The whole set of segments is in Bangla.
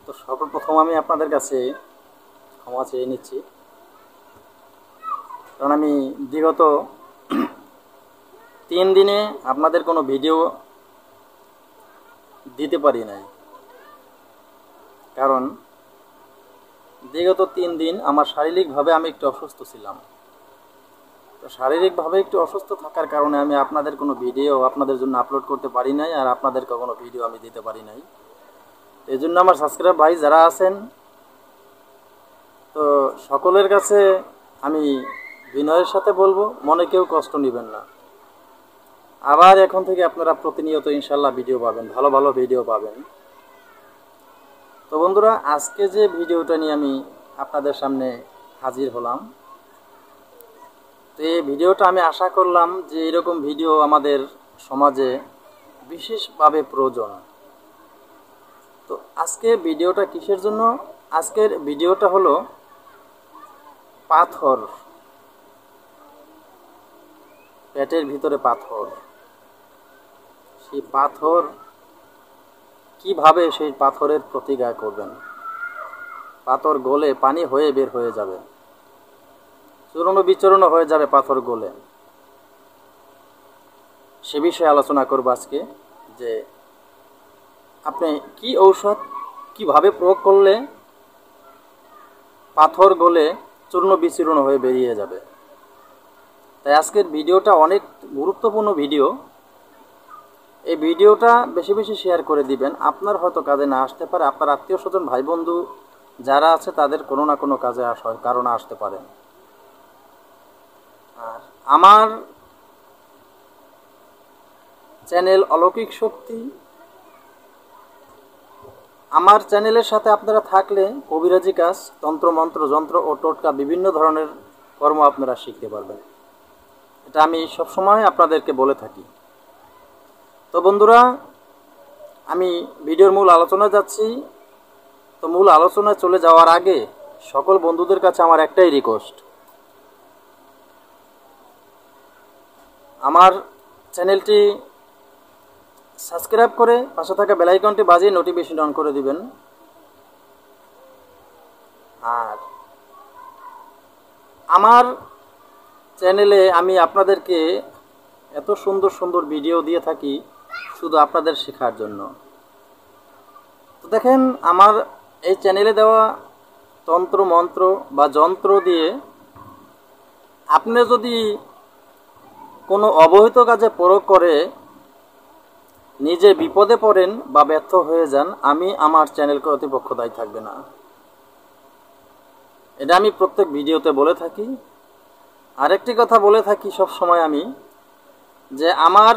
তো সর্বপ্রথম আমি আপনাদের কাছে ক্ষমা চেয়ে নিচ্ছি, কারণ আমি বিগত 3 দিনে আপনাদের কোনো ভিডিও দিতে পারি নাই। কারণ বিগত 3 দিন আমার শারীরিকভাবে আমি একটু অসুস্থ ছিলাম। তো শারীরিকভাবে একটু অসুস্থ থাকার কারণে আমি আপনাদের কোনো ভিডিও আপনাদের জন্য আপলোড করতে পারি নাই, আর আপনাদেরকে কোনো ভিডিও আমি দিতে পারি নাই। এই জন্য আমার সাবস্ক্রাইব ভাই যারা আছেন, তো সকলের কাছে আমি বিনয়ের সাথে বলবো, মনে কেউ কষ্ট নেবেন না। আবার এখন থেকে আপনারা প্রতিনিয়ত ইনশাল্লাহ ভিডিও পাবেন, ভালো ভালো ভিডিও পাবেন। তো বন্ধুরা, আজকে যে ভিডিওটা নিয়ে আমি আপনাদের সামনে হাজির হলাম, তো এই ভিডিওটা আমি আশা করলাম যে এরকম ভিডিও আমাদের সমাজে বিশেষভাবে প্রয়োজন। তো আজকে ভিডিওটা কিসের জন্য? আজকের ভিডিওটা হলো পাথর, পেটের ভিতরে পাথর। সেই পাথর কিভাবে সেই পাথরের প্রতিকার করবেন, পাথর গলে পানি হয়ে বের হয়ে যাবে, চূর্ণ বিচূর্ণ হয়ে যাবে পাথর গলে, সে বিষয়ে আলোচনা করব আজকে। যে আপনি কি ঔষধ কিভাবে প্রয়োগ করলে পাথর গলে চূর্ণ বিচূর্ণ হয়ে বেরিয়ে যাবে। তাই আজকের ভিডিওটা অনেক গুরুত্বপূর্ণ ভিডিও। এই ভিডিওটা বেশি বেশি শেয়ার করে দিবেন। আপনার হয়তো কাজে না আসতে পারে, আপনার আত্মীয় স্বজন ভাই বন্ধু যারা আছে তাদের কোনো না কোনো কাজে কারণে আসতে পারে। আর আমার চ্যানেল অলৌকিক শক্তি, আমার চ্যানেলের সাথে আপনারা থাকলে কবিরাজি কাজ, তন্ত্রমন্ত্র, যন্ত্র ও টোটকা বিভিন্ন ধরনের কর্ম আপনারা শিখতে পারবেন। এটা আমি সবসময় আপনাদেরকে বলে থাকি। তো বন্ধুরা, আমি ভিডিওর মূল আলোচনায় যাচ্ছি। তো মূল আলোচনায় চলে যাওয়ার আগে সকল বন্ধুদের কাছে আমার একটাই রিকোয়েস্ট, আমার চ্যানেলটি সাবস্ক্রাইব করে পাশে থাকা বেল আইকনটি বাজিয়ে নোটিফিকেশন অন করে দিবেন। আর আমার চ্যানেলে আমি আপনাদেরকে এত সুন্দর সুন্দর ভিডিও দিয়ে থাকি শুধু আপনাদের শেখার জন্য। তো দেখেন, আমার এই চ্যানেলে দেওয়া তন্ত্র মন্ত্র বা যন্ত্র দিয়ে আপনি যদি কোনো অবহিত কাজে প্রয়োগ করে নিজে বিপদে পড়েন বা ব্যর্থ হয়ে যান, আমি আমার চ্যানেল কর্তৃপক্ষ দায়ী থাকবে না। এটা আমি প্রত্যেক ভিডিওতে বলে থাকি। আরেকটি কথা বলে থাকি সব সময় আমি, যে আমার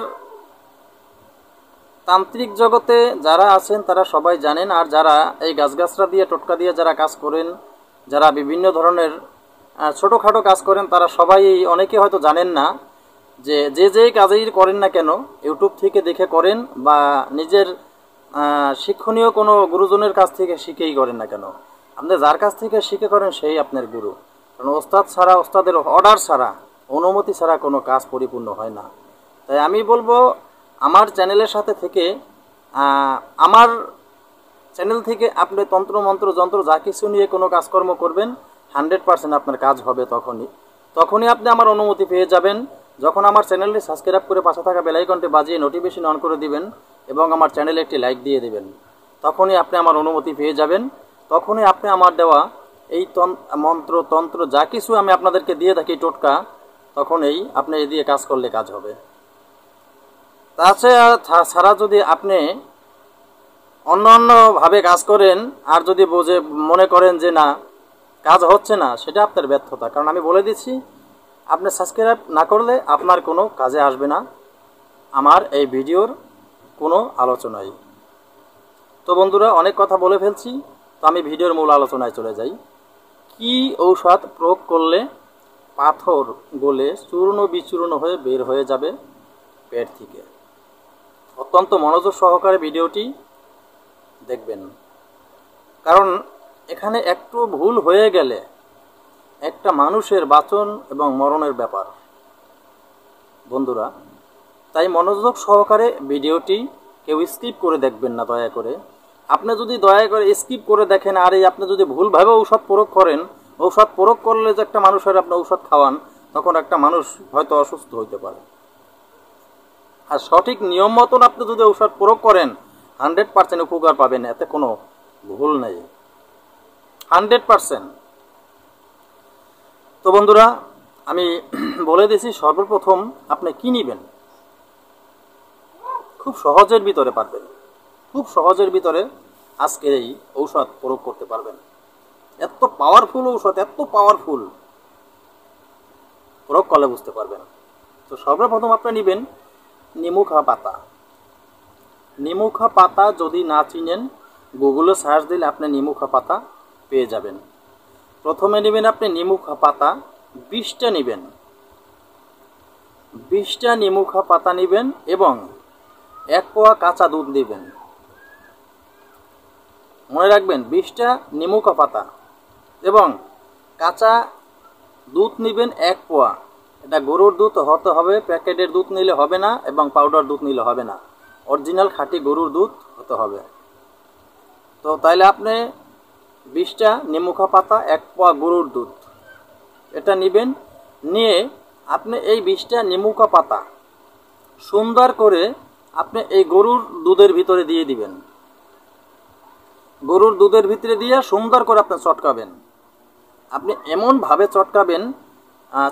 তান্ত্রিক জগতে যারা আছেন তারা সবাই জানেন, আর যারা এই গাছগাছরা দিয়ে টোটকা দিয়ে যারা কাজ করেন, যারা বিভিন্ন ধরনের ছোটোখাটো কাজ করেন, তারা সবাই, অনেকে হয়তো জানেন না যে যেই কাজেই করেন না কেন ইউটিউব থেকে দেখে করেন বা নিজের শিক্ষণীয় কোনো গুরুজনের কাছ থেকে শিখেই করেন না কেন, আপনি যার কাছ থেকে শিখে করেন সেই আপনার গুরু। কারণ ওস্তাদ ছাড়া, ওস্তাদের অর্ডার ছাড়া, অনুমতি ছাড়া কোনো কাজ পরিপূর্ণ হয় না। তাই আমি বলবো, আমার চ্যানেলের সাথে থেকে আমার চ্যানেল থেকে আপনি তন্ত্র মন্ত্র যন্ত্র যা কিছু নিয়ে কোনো কাজকর্ম করবেন 100% আপনার কাজ হবে। তখনই আপনি আমার অনুমতি পেয়ে যাবেন, যখন আমার চ্যানেলটি সাবস্ক্রাইব করে পাশে থাকা বেল আইকনটি বাজিয়ে নোটিফিকেশন অন করে দিবেন এবং আমার চ্যানেলে একটি লাইক দিয়ে দিবেন। তখনই আপনি আমার অনুমতি পেয়ে যাবেন। তখনই আপনি আমার দেওয়া এই মন্ত্র তন্ত্র যা কিছু আমি আপনাদেরকে দিয়ে থাকি টোটকা, তখনই আপনি এই দিয়ে কাজ করলে কাজ হবে। তাছাড়া যদি আপনি অন্যান্যভাবে কাজ করেন আর যদি মনে করেন যে না কাজ হচ্ছে না, সেটা আপনার ব্যর্থতা। কারণ আমি বলে দিচ্ছি, আপনি সাবস্ক্রাইব না করলে আপনার কোনো কাজে আসবে না আমার এই ভিডিওর কোনো আলোচনায়। তো বন্ধুরা, অনেক কথা বলে ফেলছি, তো আমি ভিডিওর মূল আলোচনায় চলে যাই। কি ঔষধ প্রয়োগ করলে পাথর গলে চূর্ণ বিচূর্ণ হয়ে বের হয়ে যাবে পেট থেকে? অত্যন্ত মনোযোগ সহকারে ভিডিওটি দেখবেন, কারণ এখানে একটু ভুল হয়ে গেলে একটা মানুষের বাঁচন এবং মরণের ব্যাপার বন্ধুরা। তাই মনোযোগ সহকারে ভিডিওটি কেউ স্কিপ করে দেখবেন না দয়া করে, আপনি যদি দয়া করে স্কিপ করে দেখেন আর এই আপনি যদি ভুলভাবে ঔষধ প্রয়োগ করেন, ঔষধ প্রয়োগ করলে যে একটা মানুষের আপনি ঔষধ খাওয়ান, তখন একটা মানুষ হয়তো অসুস্থ হইতে পারে। আর সঠিক নিয়ম মতন আপনি যদি ঔষধ প্রয়োগ করেন 100% উপকার পাবেন, এতে কোনো ভুল নেই, 100%। তো বন্ধুরা, আমি বলে দিছি সর্বপ্রথম আপনি কি নেবেন। খুব সহজের ভিতরে পারবেন, খুব সহজের ভিতরে আজকে এই ঔষধ প্রয়োগ করতে পারবেন। এত পাওয়ারফুল ঔষধ, এত পাওয়ারফুল, প্রয়োগ করলে বুঝতে পারবেন। তো সর্বপ্রথম আপনি নেবেন নিমুখা পাতা। নিমুখা পাতা যদি না চিনেন, গুগলে সার্চ দিলে আপনি নিমুখা পাতা পেয়ে যাবেন। প্রথমে নেবেন আপনি নিমুখা পাতা 20টা নেবেন, 20টা নিমুখা পাতা নেবেন এবং 1 পোয়া কাঁচা দুধ নেবেন। মনে রাখবেন 20টা নিমুখা পাতা এবং কাঁচা দুধ নেবেন 1 পোয়া। এটা গরুর দুধ হতে হবে, প্যাকেটের দুধ নিলে হবে না এবং পাউডার দুধ নিলে হবে না, অরিজিনাল খাঁটি গরুর দুধ হতে হবে। তো তাইলে আপনি 20টা নিমুখা পাতা 1 পোয়া গরুর দুধ এটা নেবেন। নিয়ে আপনি এই 20টা নিমুখা পাতা সুন্দর করে আপনি এই গরুর দুধের ভিতরে দিয়ে দিবেন। গরুর দুধের ভিতরে দিয়ে সুন্দর করে আপনি চটকাবেন। আপনি এমনভাবে চটকাবেন,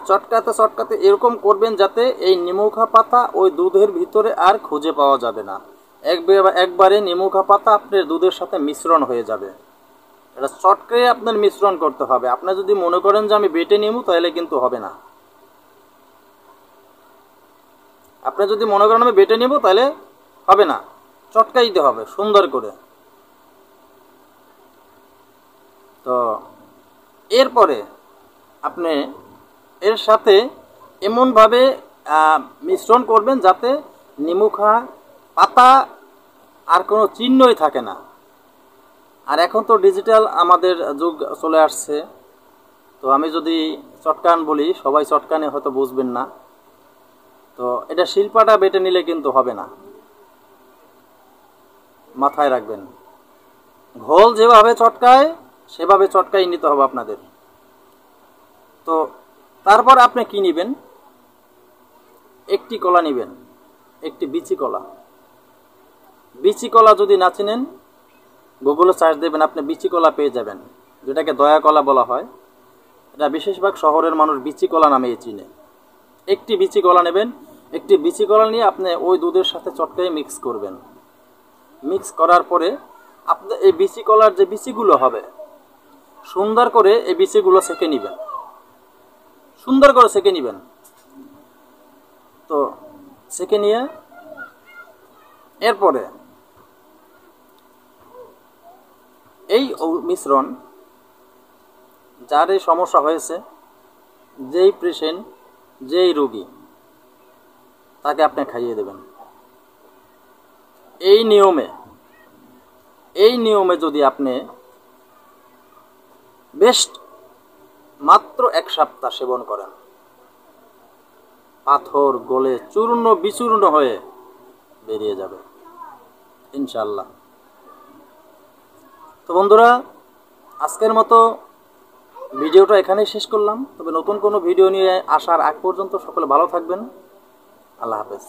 চটকাতে চটকাতে এরকম করবেন যাতে এই নিমুখা পাতা ওই দুধের ভিতরে আর খুঁজে পাওয়া যাবে না। একবারে নিমুখা পাতা আপনার দুধের সাথে মিশ্রণ হয়ে যাবে। এটা চটকে আপনার মিশ্রণ করতে হবে। আপনি যদি মনে করেন যে আমি বেটে নিব, তাহলে কিন্তু হবে না। আপনি যদি মনে করেন আমি বেটে নিব, তাহলে হবে না, চটকাইতে হবে সুন্দর করে। তো এরপরে আপনি এর সাথে এমনভাবে মিশ্রণ করবেন যাতে নিমুখা পাতা আর কোনো চিহ্নই থাকে না। আর এখন তো ডিজিটাল আমাদের যুগ চলে আসছে, তো আমি যদি চটকান বলি সবাই চটকানে হয়তো বুঝবেন না। তো এটা শিল্পাটা বেটে নিলে কিন্তু হবে না, মাথায় রাখবেন। ঘোল যেভাবে চটকায় সেভাবে চটকাই নিতে হবে আপনাদের। তো তারপর আপনি কি নেবেন, একটি কলা নেবেন, একটি বিচি কলা। বিচি কলা যদি না চিনেন, গুগলে সার্চ দেবেন, আপনি বিচি কলা পেয়ে যাবেন, যেটাকে দয়া কলা বলা হয়। এটা বেশিরভাগ শহরের মানুষ বিচি কলা নামেই চিনে। একটি বিচি কলা নেবেন, একটি বিচি কলা নিয়ে আপনি ওই দুধের সাথে চটকাই মিক্স করবেন। মিক্স করার পরে আপনি এই বিচি কলার যে বিচিগুলো হবে, সুন্দর করে এই বিচিগুলো সেঁকে নেবেন, সুন্দর করে সেঁকে নেবেন। তো সেঁকে নিয়ে এরপরে এই মিশ্রণ যার এই সমস্যা হয়েছে, যেই পেশেন্ট, যেই রোগী, তাকে আপনি খাইয়ে দেবেন। এই নিয়মে যদি আপনি বেস্ট মাত্র 1 সপ্তাহ সেবন করেন, পাথর গলে চূর্ণ বিচূর্ণ হয়ে বেরিয়ে যাবে ইনশাল্লাহ। তো বন্ধুরা, আজকের মতো ভিডিওটা এখানেই শেষ করলাম। তবে নতুন কোনো ভিডিও নিয়ে আসার আগ পর্যন্ত সকলে ভালো থাকবেন। আল্লাহ হাফেজ।